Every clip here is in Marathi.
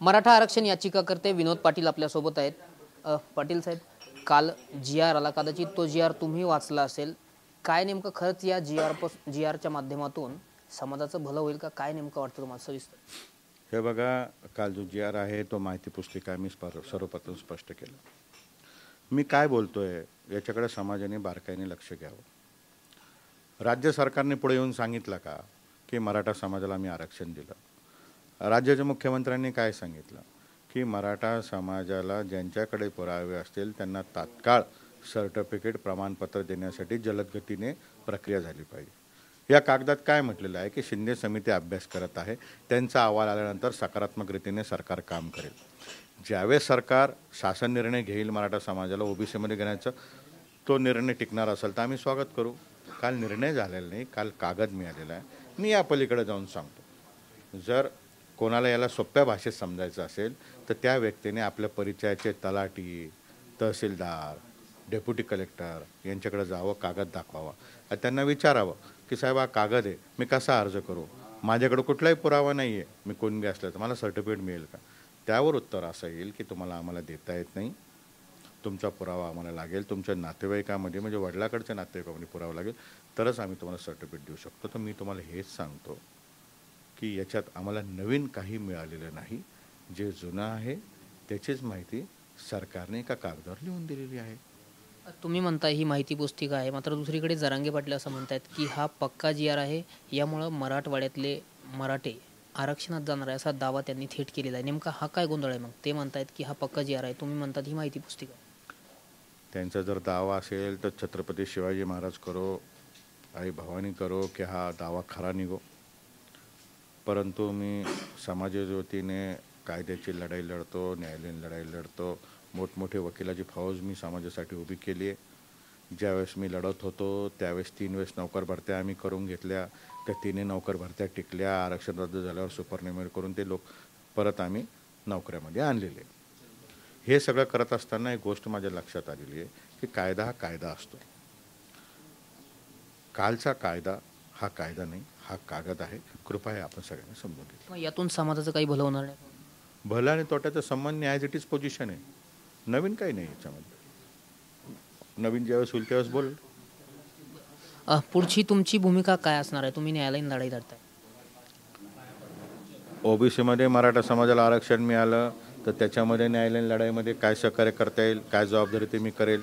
मराठा आरक्षण याचिकाकर्ते विनोद पाटील आपल्यासोबत आहेत. पाटील साहेब, काल जी.आर. आला, कदाचित तो जी.आर. तुम्ही वाचला असेल. काय नेमकं खरंच या जी.आरच्या माध्यमातून समाजाचं भलं होईल का? काय नेमकं वाटतं तुम्हाला सविस्तर? हे बघा, काल जो जी.आर. आहे तो माहिती पुस्तिका मी सर्वप्रथम स्पष्ट केलं. मी काय बोलतोय याच्याकडे समाजाने बारकाईने लक्ष घ्यावं. राज्य सरकारने पुढे येऊन सांगितलं का की मराठा समाजाला मी आरक्षण दिलं? राज्याच्या मुख्यमंत्र्यांनी काय सांगितलं की मराठा समाजाला ज्यांच्याकडे पुरावे असतील त्यांना तात्काळ सर्टिफिकेट प्रमाणपत्र देण्यासाठी जलद गतीने प्रक्रिया झाली पाहिजे. या कागदात काय म्हटलेलं आहे की शिंदे समिती अभ्यास करत आहे, त्यांचा अहवाल आल्यानंतर सकारात्मक रीतीने सरकार काम करेल. ज्यावेळेस सरकार शासन निर्णय घेईल मराठा समाजाला ओबीसीमध्ये घेण्याचा, तो निर्णय टिकणार असेल तर आम्ही स्वागत करू. काल निर्णय झालेला नाही, काल कागद मिळालेला आहे. मी या पलीकडे जाऊन सांगतो, जर कोणाला याला सोप्या भाषेत समजायचं असेल तर त्या व्यक्तीने आपल्या परिचयाचे तलाठी, तहसीलदार, डेप्युटी कलेक्टर यांच्याकडे जावं, कागद दाखवावा. त्यांना विचारावं की साहेब हा कागद आहे, मी कसा अर्ज करू? माझ्याकडे कुठलाही पुरावा नाही आहे, मी कुणबी असलं तर मला सर्टिफिकेट मिळेल का? त्यावर उत्तर असं येईल की तुम्हाला आम्हाला देता येत नाही, तुमचा पुरावा आम्हाला लागेल, तुमच्या नातेवाईकामध्ये म्हणजे वडिलाकडच्या नातेवाईकामध्ये पुरावा लागेल, तरच आम्ही तुम्हाला सर्टिफिकेट देऊ शकतो. तर मी तुम्हाला हेच सांगतो की याच्यात आम्हाला नवीन काही मिळालेलं नाही. जे जुनं आहे त्याचीच माहिती सरकारने एका कागदावर लिहून दिलेली आहे. तुम्ही म्हणताय ही माहिती पुस्तिका आहे, मात्र दुसरीकडे जरांगे पाटील असं म्हणतायत की हा पक्का जी.आर. आहे, यामुळं मराठवाड्यातले मराठे आरक्षणात जाणार आहे असा दावा त्यांनी थेट केलेला आहे. नेमका हा काय गोंधळ आहे? मग ते म्हणतायत की हा पक्का जी.आर. आहे, तुम्ही म्हणतात ही माहिती पुस्तिका. त्यांचा जर दावा असेल तर छत्रपती शिवाजी महाराज करो, आई भवानी करो की हा दावा खरा निघो. परंतु मी समाजाच्या वतीने कायद्याची लढाई लढतो, न्यायालयीन लढाई लढतो. मोठमोठे वकिलाची फौज मी समाजासाठी उभी केली आहे. ज्यावेळेस मी लढत होतो त्यावेळेस 3 वेळेस नोकर भरत्या आम्ही करून घेतल्या. त्या 3 नोकर भरत्या टिकल्या. आरक्षण रद्द झाल्यावर सुपरनिमेट करून ते लोक परत आम्ही नोकऱ्यामध्ये आणलेले. हे सगळं करत असताना एक गोष्ट माझ्या लक्षात आलेली आहे की कायदा हा कायदा असतो. कालचा कायदा हा कायदा नाही, हा कागद आहे. कृपया आपण सगळ्यांनी समजून घेतलं. मग यातून समाजाचं काही भलं होणार नाही? भलं आणि तोट्याचा संबंध ॲज इट इज पोझिशन आहे. नवीन काही नाही याच्यामध्ये. नवीन ज्यावेळेस होईल त्यावेळेस बोल. पुढची तुमची भूमिका काय असणार आहे? तुम्ही न्यायालयीन लढाई लढताय. ओबीसीमध्ये मराठा समाजाला आरक्षण मिळालं तर त्याच्यामध्ये न्यायालयीन लढाईमध्ये काय सहकार्य करता येईल, काय जबाबदारी ते मी करेल.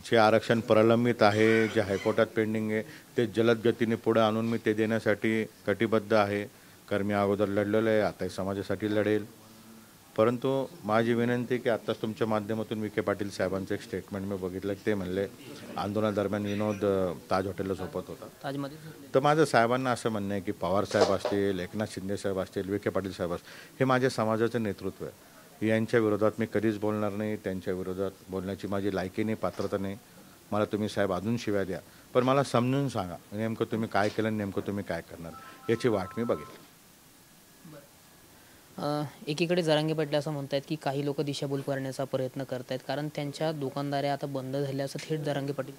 जे आरक्षण प्रलंबित आहे, जे हायकोर्टात पेंडिंग आहे, ते जलद गतीने पुढे आणून मी ते देण्यासाठी कटिबद्ध आहे. कारण मी अगोदर लढलेलो आहे, आताही समाजासाठी लढेल. परंतु माझी विनंती की आत्ताच तुमच्या माध्यमातून विखे पाटील साहेबांचं एक स्टेटमेंट मी बघितलं की ते म्हणले आंदोलनादरम्यान विनोद ताज हॉटेलला झोपत होता. ताजमध्ये तर माझं साहेबांना असं म्हणणं आहे की पवार साहेब असतील, एकनाथ शिंदे साहेब असतील, विखे पाटील साहेब असतील, हे माझ्या समाजाचं नेतृत्व आहे. यांच्या विरोधात मी कधीच बोलणार नाही. त्यांच्या विरोधात बोलण्याची माझी लायकी नाही, पात्रता नाही. मला तुम्ही साहेब अजून शिव्या द्या, पण मला समजून सांगा नेमकं तुम्ही काय केलं, नेमकं तुम्ही काय करणार याची वाट मी बघेल. एकीकडे जरांगे पाटील असं म्हणतात की काही लोक दिशाभूल करण्याचा प्रयत्न करतायत, कारण त्यांच्या दुकानदाऱ्या आता बंद झाल्या असं थेट जरांगे पाटील.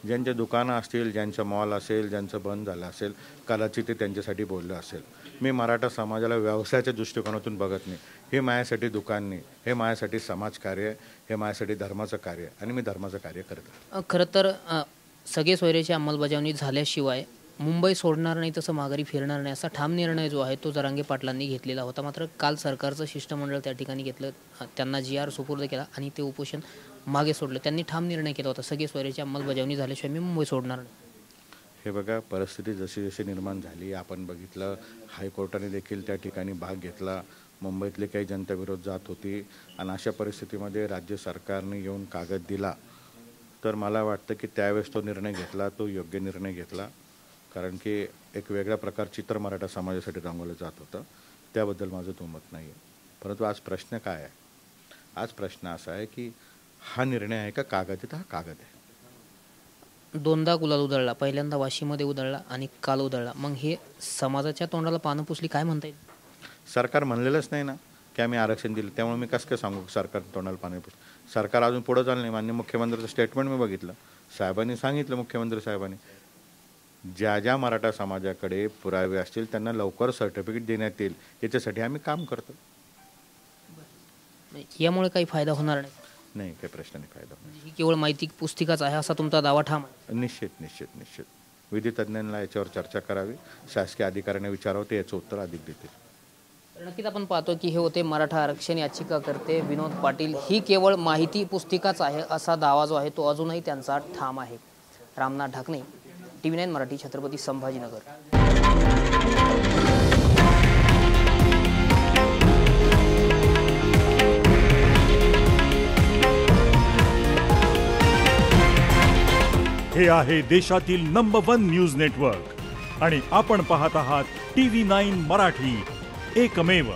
ज्यांचे दुकानं असतील, ज्यांचं मॉल असेल, ज्यांचं बंद झालं असेल, कदाचित ते त्यांच्यासाठी बोललं असेल. मी मराठा समाजाला व्यवसायाच्या दृष्टिकोनातून बघत नाही. हे माझ्यासाठी दुकान नाही, हे माझ्यासाठी समाजकार्य, हे माझ्यासाठी धर्माचं कार्य आणि मी धर्माचं कार्य करतो. खरं तर सगळे सोयऱ्याची अंमलबजावणी झाल्याशिवाय मुंबई सोडणार नाही, तसं माघारी फिरणार नाही असा ठाम निर्णय जो आहे तो जरांगे पाटलांनी घेतलेला होता. मात्र काल सरकारचं शिष्टमंडळ त्या ठिकाणी घेतलं, त्यांना जी.आर. सुपूर्द केला आणि ते उपोषण मागे सोडलं. त्यांनी ठाम निर्णय केला होता, सगळे सोयऱ्याची अंमलबजावणी झाल्याशिवाय मी मुंबई सोडणार नाही. हे बघा, परिस्थिती जशी जशी निर्माण झाली आपण बघितलं. हायकोर्टाने देखील त्या ठिकाणी भाग घेतला. मुंबईतले काही जनता विरोध जात होती आणि अशा परिस्थितीमध्ये राज्य सरकारने येऊन कागद दिला. तर मला वाटतं की त्यावेळेस तो निर्णय घेतला, तो योग्य निर्णय घेतला. कारण की एक वेगळ्या प्रकारचं चित्र मराठा समाजासाठी रंगवलं जात होतं. त्याबद्दल माझं दुमत नाही आहे. परंतु आज प्रश्न काय आहे? आज प्रश्न असा आहे की हा निर्णय आहे का कागद आहे? तर हा कागद आहे. दोनदा गुलाल उधळला, पहिल्यांदा वाशीमध्ये उधळला आणि काल उधळला. मग हे समाजाच्या तोंडाला पानं पुसली काय म्हणता येईल? सरकार म्हणलेलंच नाही ना की आम्ही आरक्षण दिलं, त्यामुळे मी कसं काय सांगू सरकार तोंडाला पाणी पुसलं? सरकार अजून पुढं चाललं नाही. माननीय मुख्यमंत्र्यांचं स्टेटमेंट मी बघितलं. साहेबांनी सांगितलं, मुख्यमंत्री साहेबांनी ज्या ज्या मराठा समाजाकडे पुरावे असतील त्यांना लवकर सर्टिफिकेट देण्यात येईल याच्यासाठी आम्ही काम करतो. यामुळे काही फायदा होणार नाही? नाही, काही प्रश्नाने फायदा होणार. ही केवळ माहिती पुस्तिकाच आहे असा तुमचा दावा ठाम आहे? निश्चित निश्चित निश्चित विधी तज्ज्ञांना याच्यावर चर्चा करावी, शासकीय अधिकाऱ्यांना विचारावं, ते याचं उत्तर अधिक देतील. तर नक्कीच आपण पाहतो की हे होते मराठा आरक्षण याचिकाकर्ते विनोद पाटील. ही केवळ माहिती पुस्तिकाच आहे असा दावा जो आहे तो अजूनही त्यांचा ठाम आहे. रामनाथ ढाकणे, TV9 मराठी, छत्रपती संभाजीनगर. हे आहे देशातील नंबर 1 न्यूज नेटवर्क आणि आपण पाहत आहात TV9 मराठी, एकमेव.